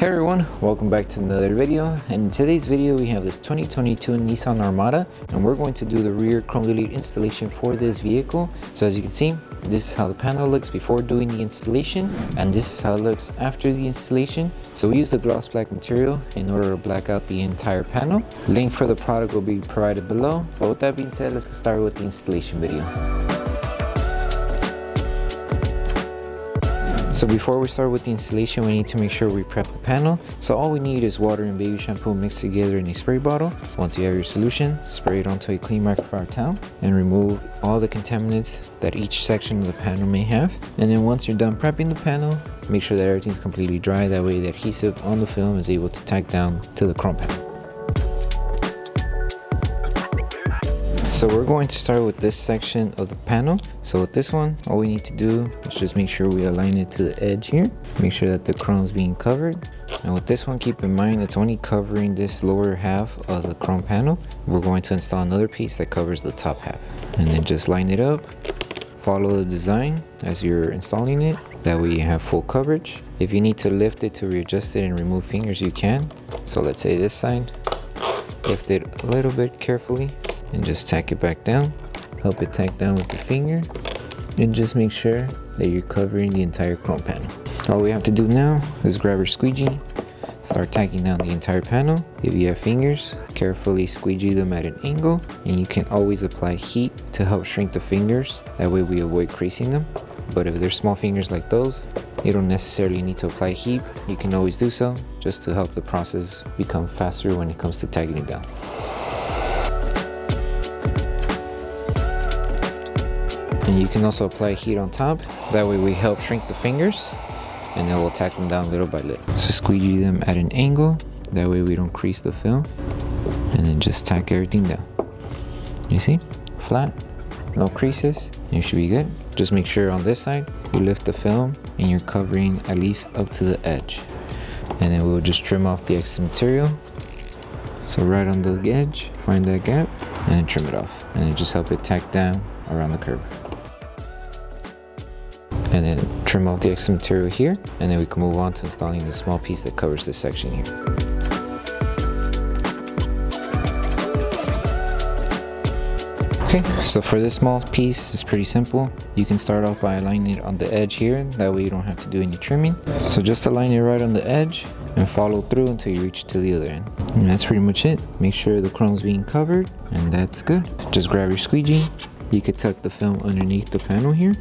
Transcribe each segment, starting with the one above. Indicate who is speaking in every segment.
Speaker 1: Hey everyone, welcome back to another video. And in today's video we have this 2022 Nissan Armada and we're going to do the rear chrome delete installation for this vehicle. So as you can see, this is how the panel looks before doing the installation and this is how it looks after the installation. So we use the gloss black material in order to black out the entire panel. Link for the product will be provided below. But with that being said, let's get started with the installation video. So before we start with the installation, we need to make sure we prep the panel. So all we need is water and baby shampoo mixed together in a spray bottle. Once you have your solution, spray it onto a clean microfiber towel and remove all the contaminants that each section of the panel may have. And then once you're done prepping the panel, make sure that everything's completely dry. That way the adhesive on the film is able to tack down to the chrome panel. So we're going to start with this section of the panel. So with this one, all we need to do is just make sure we align it to the edge here. Make sure that the chrome is being covered. And with this one, keep in mind, it's only covering this lower half of the chrome panel. We're going to install another piece that covers the top half. And then just line it up. Follow the design as you're installing it. That way you have full coverage. If you need to lift it to readjust it and remove fingers, you can. So let's say this side, lift it a little bit carefully. And just tack it back down. Help it tack down with the finger and just make sure that you're covering the entire chrome panel. All we have to do now is grab our squeegee, start tacking down the entire panel. If you have fingers, carefully squeegee them at an angle, and you can always apply heat to help shrink the fingers. That way we avoid creasing them. But if they're small fingers like those, you don't necessarily need to apply heat. You can always do so just to help the process become faster when it comes to tagging it down. And you can also apply heat on top. That way we help shrink the fingers and then we'll tack them down little by little. So squeegee them at an angle. That way we don't crease the film. And then just tack everything down. You see? Flat, no creases, you should be good. Just make sure on this side, you lift the film and you're covering at least up to the edge. And then we'll just trim off the excess material. So right on the edge, find that gap and then trim it off. And then just help it tack down around the curve. And then trim off the extra material here, and then we can move on to installing the small piece that covers this section here. Okay, so for this small piece, it's pretty simple. You can start off by aligning it on the edge here, that way you don't have to do any trimming. So just align it right on the edge and follow through until you reach to the other end. And that's pretty much it. Make sure the chrome's being covered, and that's good. Just grab your squeegee. You could tuck the film underneath the panel here.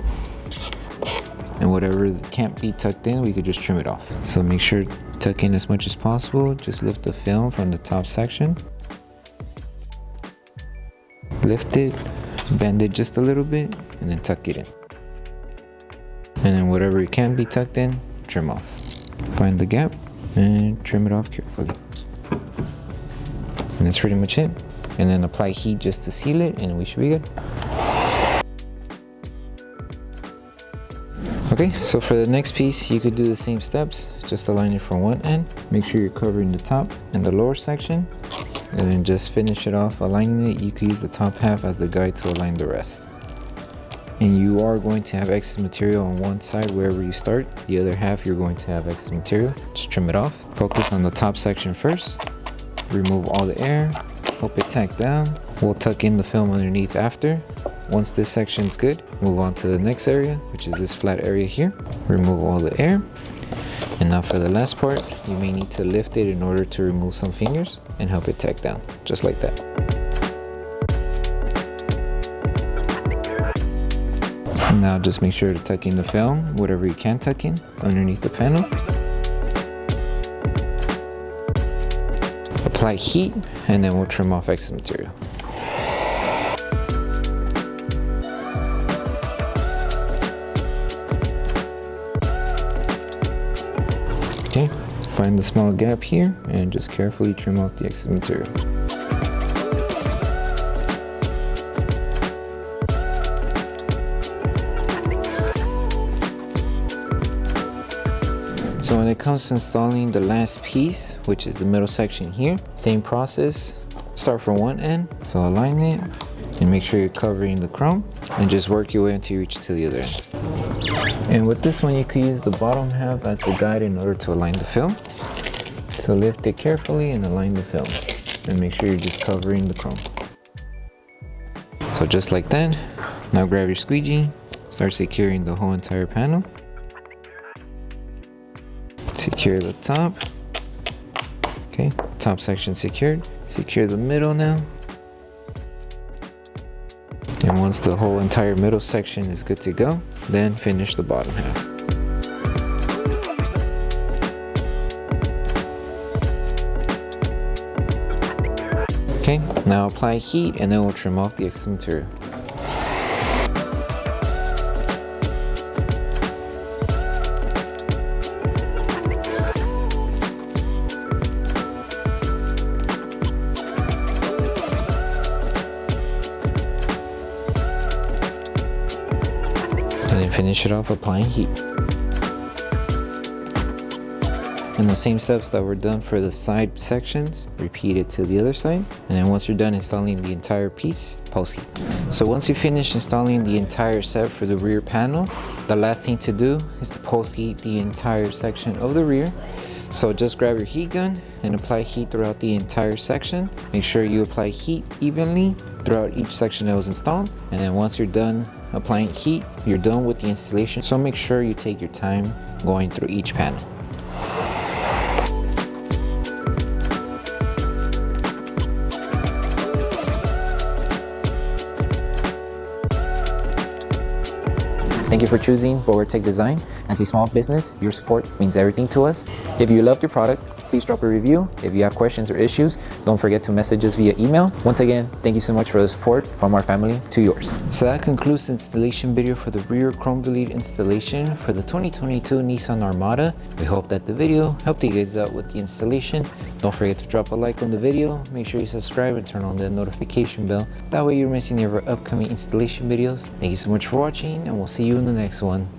Speaker 1: And whatever can't be tucked in, we could just trim it off. So make sure to tuck in as much as possible. Just lift the film from the top section. Lift it, bend it just a little bit, and then tuck it in. And then whatever it can be tucked in, trim off. Find the gap and trim it off carefully. And that's pretty much it. And then apply heat just to seal it, and we should be good. Okay, so for the next piece, you could do the same steps. Just align it from one end. Make sure you're covering the top and the lower section. And then just finish it off aligning it. You could use the top half as the guide to align the rest. And you are going to have excess material on one side wherever you start. The other half, you're going to have excess material. Just trim it off. Focus on the top section first. Remove all the air. Help it tack down. We'll tuck in the film underneath after. Once this section's good, move on to the next area, which is this flat area here. Remove all the air. And now for the last part, you may need to lift it in order to remove some fingers and help it tack down, just like that. And now just make sure to tuck in the film, whatever you can tuck in, underneath the panel. Apply heat, and then we'll trim off excess material. Okay, find the small gap here and just carefully trim off the excess material. So when it comes to installing the last piece, which is the middle section here, same process. Start from one end, so align it and make sure you're covering the chrome and just work your way until you reach to the other end. And with this one, you could use the bottom half as the guide in order to align the film. So lift it carefully and align the film. And make sure you're just covering the chrome. So just like that, now grab your squeegee, start securing the whole entire panel. Secure the top. Okay, top section secured. Secure the middle now. And once the whole entire middle section is good to go, then finish the bottom half. Okay, now apply heat and then we'll trim off the excess material. And then finish it off applying heat. And the same steps that were done for the side sections, repeat it to the other side. And then once you're done installing the entire piece, post heat. So once you finish installing the entire set for the rear panel, the last thing to do is to post heat the entire section of the rear. So just grab your heat gun and apply heat throughout the entire section. Make sure you apply heat evenly throughout each section that was installed. And then once you're done applying heat, you're done with the installation. So make sure you take your time going through each panel. Thank you for choosing Bogar Tech Design. As a small business, your support means everything to us. If you loved your product, please drop a review. If you have questions or issues, don't forget to message us via email. Once again, thank you so much for the support from our family to yours. So that concludes the installation video for the rear chrome delete installation for the 2022 Nissan Armada. We hope that the video helped you guys out with the installation. Don't forget to drop a like on the video. Make sure you subscribe and turn on the notification bell. That way you're missing any of our upcoming installation videos. Thank you so much for watching and we'll see you in the next one.